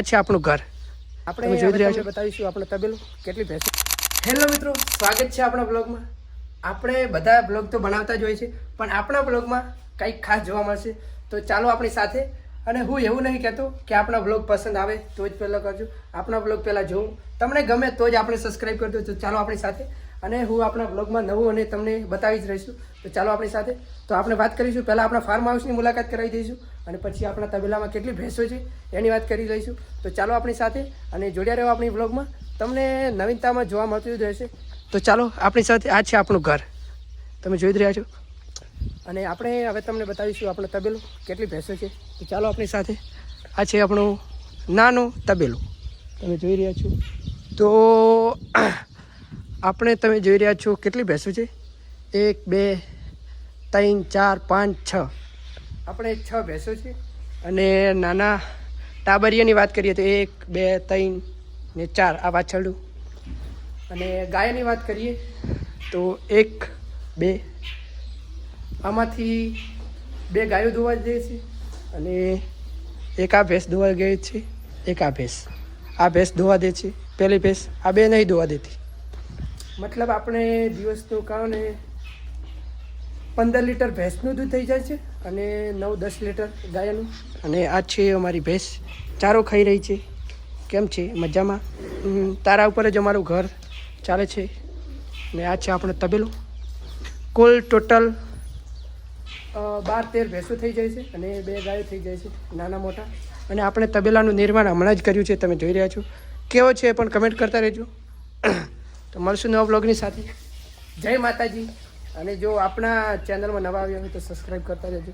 છે આપણું ઘર આપણે જોઈ રહ્યા છો બતાવીશું આપણો તબેલો કેટલી ભેંસો. હેલો મિત્રો, સ્વાગત છે આપણા બ્લોગમાં. આપણે બધા બ્લોગ તો બનાવતા જ હોય છે, પણ આપણા બ્લોગમાં કંઈક ખાસ જોવા મળશે. તો ચાલો આપણી સાથે. અને હું એવું નહીં કહેતો કે આપણા બ્લોગ પસંદ આવે તો જ પહેલાં કરજો, આપણા બ્લોગ પહેલાં જોઉં, તમને ગમે તો જ આપણે સબસ્ક્રાઈબ કરજો. તો ચાલો આપણી સાથે. અને હું આપણા બ્લોગમાં નવું અને તમને બતાવી જ રહીશું. તો ચાલો આપણી સાથે. તો આપણે વાત કરીશું, પહેલાં આપણા ફાર્મ હાઉસની મુલાકાત કરાવી દઈશું અને પછી આપણા તબેલામાં કેટલી ભેંસો છે એની વાત કરી લઈશું. તો ચાલો આપણી સાથે અને જોડ્યા રહો આપણી બ્લોગમાં, તમને નવીનતામાં જોવા મળતું જ રહેશે. તો ચાલો આપણી સાથે. આ છે આપણું ઘર, તમે જોઈ જ રહ્યા છો. અને આપણે હવે તમને બતાવીશું આપણો તબેલો કેટલી ભેંસો છે. તો ચાલો આપણી સાથે. આ છે આપણું નાનું તબેલો, તમે જોઈ રહ્યા છો. તો આપણે તમે જોઈ રહ્યા છો કેટલી ભેંસો છે. 1 2 3 4 5 6, આપણે 6 ભેંસો છે. અને નાના ટાબરિયાની વાત કરીએ તો 1 2 3 ને 4 આ પાછળનું. અને ગાયની વાત કરીએ તો 1 2, આમાંથી 2 ગાયો દોવા જાય છે અને એક આ ભેંસ દોવા ગઈ છે. એક આ ભેંસ દોવા દે છે. પહેલી ભેંસ, આ 2 નહીં દોવા દેતી. મતલબ આપણે દિવસનું કારણે 15 લીટર ભેંસનું દૂધ થઈ જાય છે અને 9-10 લીટર ગાયનું. અને આ છે અમારી ભેંસ, ચારો ખાઈ રહી છે. કેમ છે? મજામાં. તારા ઉપર જ અમારું ઘર ચાલે છે. અને આ છે આપણો તબેલો. કુલ ટોટલ 12-13 ભેંસો થઈ જાય છે અને 2 ગાયો થઈ જાય છે, નાના મોટા. અને આપણે તબેલાનું નિર્માણ હમણાં જ કર્યું છે, તમે જોઈ રહ્યા છો. કેવો છે પણ કમેન્ટ કરતા રહેજો. તો મળશું નવા બ્લોગની સાથે. જય માતાજી. અને જો આપણા ચેનલમાં નવા આવ્યા હોય તો સબસ્ક્રાઈબ કરતા રહેજો.